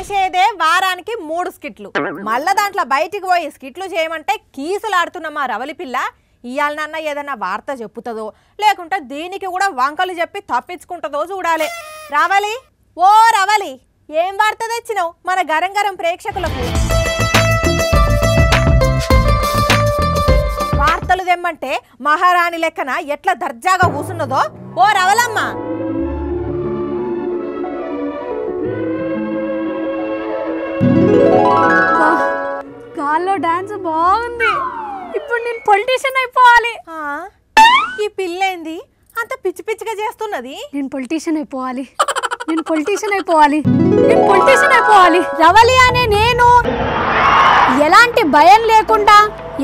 చేసేదే వారానికి 3 స్కిట్లు మళ్ళా దాంట్లో బయటికి పోయి స్కిట్లు చేయమంటే కీసులాడుతున్న మా రవలి పిల్ల ఇయాలనన్నా ఏదన్నా వార్త చెప్పుతుందో లేకుంటే దీనికి కూడా వంకలు చెప్పి తప్పించుకుంటుందో చూడాలి. రవలి ఓ రవలి ఏం వార్త తెచ్చినావు మన గరం గరం ప్రేక్షకులకు? వార్తలు తెమ్మంటే మహారాణి లెక్కన ఎట్లా దర్జాగా కూసున్నదో ఓ రవలమ్మ. గాల్లో డాన్స్ బాగుంది. ఇప్పుడు నేను పొలిటీషియన్ అయిపోవాలి. ఈ పిల్లేంది అంత పిచ్చి పిచ్చిగా చేస్తున్నది? నేను పొలిటీషియన్ అయిపోవాలి, నేను పొలిటీషియన్ అయిపోవాలి, నేను పొలిటీషియన్ అయిపోవాలి. రవలి అనే నేను ఎలాంటి భయం లేకుండా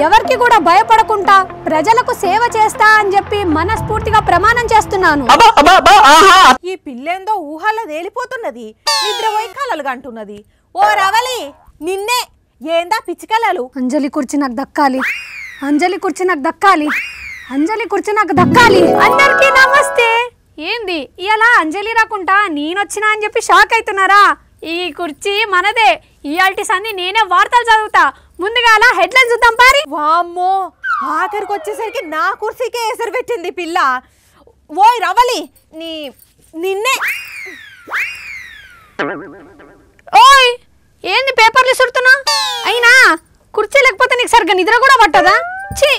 ఎవరికి కూడా భయపడకుండా ప్రజలకు సేవ చేస్తా అని చెప్పి మనస్ఫూర్తిగా ప్రమాణం చేస్తున్నాను. ఈ పిల్లేందో ఊహల్లో తేలిపోతున్నది, నిద్రపోయి కలలుగా అంటున్నది. ఓ రవలి నిన్నే ఏందా పిచ్చి కలలు? అంజలి కుర్చీ నాకు దక్కాలి, అంజలి కుర్చీ నాకు దక్కాలి, అంజలి కుర్చీ నాకు దక్కాలి. అందరికీ నమస్తే. ఏంది ఇలా అంజలి రాకుండా నేనొచ్చినా అని చెప్పి షాక్ అవుతున్నారా? ఈ కుర్చీ మనదే. ఇయాల్టి సంది నేనే వార్తలు చదువుతా. ముందుగా అలా హెడ్లైన్ చూద్దాం పారి. వామ్మో ఆఖరికి వచ్చేసరికి నా కుర్చీకే ఎసరు పెట్టింది పిల్ల. ఓయ్ రవలి నిన్నే. ఓయ్ ఏంది పేపర్లు ఇసురుతున్నా? అయినా కుర్చీ లేకపోతే నీకు సరిగ్గా నిద్ర కూడా పట్టదా? ఛీ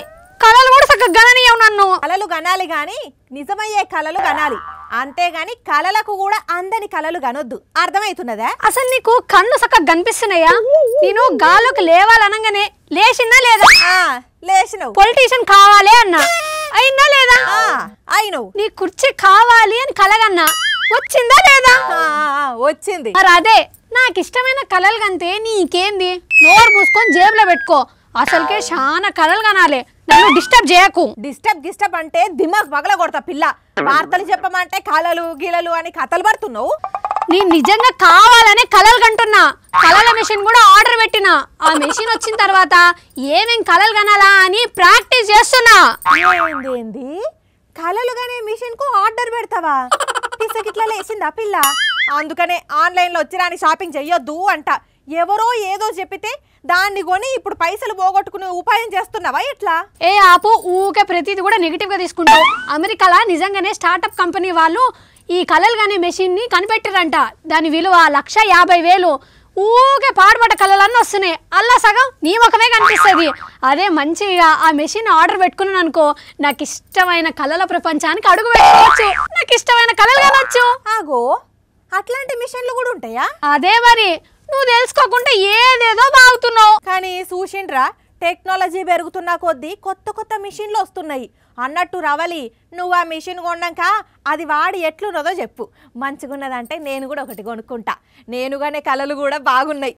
కళలు కూడా సరిగ్గా గణనీయం. నన్ను కళలు గనాలి గాని నిజమయ్యే కళలు గనాలి, అంతేగాని కళలకు కూడా అందని కళలు గనొద్దు. అర్థమవుతున్నదా? అసలు నీకు కళ్ళు సక్కగా కనిపిస్తున్నాయా? నేను గాలోకి లేవాలనగానే లేచినా లేదా? లేచినవు. పొలిటీషియన్ కావాలి అన్నా, అయినా లేదా? అయినవు. నీ కుర్చీ కావాలి అని కలగన్నా, వచ్చిందా లేదా? వచ్చింది. మరి అదే నాకు ఇష్టమైన కళలు కంటే నీకేంది? నోరు మూసుకొని జేబులో పెట్టుకో. అసలుకే చాలా కళలు కనాలి, నన్ను డిస్టర్బ్ చేయకు. డిస్టర్బ్ అంటే దిమాగ్ పగల కొడతా పిల్ల. వార్తలు చెప్పమంటే కళలు గిలలు అని కథలు పడుతున్నావు. నేను నిజంగా కావాలనే కళలు కంటున్నా. కళల మెషిన్ కూడా ఆర్డర్ పెట్టినా. ఆ మెషిన్ వచ్చిన తర్వాత ఏమేం కళలు కనాలా అని ప్రాక్టీస్ చేస్తున్నా. ఏంది కళలు కనే మిషన్ కు ఆర్డర్ పెడతావా? పిసకిట్లా లేచిందా పిల్ల? అందుకనే ఆన్లైన్ లో వచ్చిరాని షాపింగ్ చెయ్యొద్దు అంట. ఎవరో ఏదో చెప్పితే దాన్ని కొని ఇప్పుడు పైసలు పోగొట్టుకునే ఉపాయం చేస్తున్నావా ఎట్లా? ఏ ఆపు, ఊకే ప్రతిది కూడా నెగిటివ్ గా తీసుకుంటావు. అమెరికాలో నిజంగానే స్టార్టప్ కంపెనీ వాళ్ళు ఈ కళలు కానీ మెషిన్ ని కనిపెట్టారంట. దాని విలువ 1,50,000. ఊకే పాడుపడ్డ కళలన్నీ వస్తున్నాయి. అల్లా సగం నీ ముఖమే కనిపిస్తుంది. అదే మంచిగా ఆ మెషిన్ ఆర్డర్ పెట్టుకున్నాను అనుకో, నాకు ఇష్టమైన కళల ప్రపంచానికి అడుగు పెట్టుకోవచ్చు. నాకు ఇష్టమైన కళలు కనొచ్చు. ఆగో అట్లాంటి మిషన్లు కూడా ఉంటాయా? అదే మరి నువ్వు తెలుసుకోకుండా ఏదేదో బాగుతున్నావు. కానీ చూసిండ్రా టెక్నాలజీ పెరుగుతున్న కొద్దీ కొత్త కొత్త మిషన్లు వస్తున్నాయి. అన్నట్టు రవలి నువ్వు ఆ మిషన్ కొన్నాక అది వాడి ఎట్లున్నదో చెప్పు. మంచిగున్నదంటే నేను కూడా ఒకటి కొనుక్కుంటా. నేనుగానే కళలు కూడా బాగున్నాయి.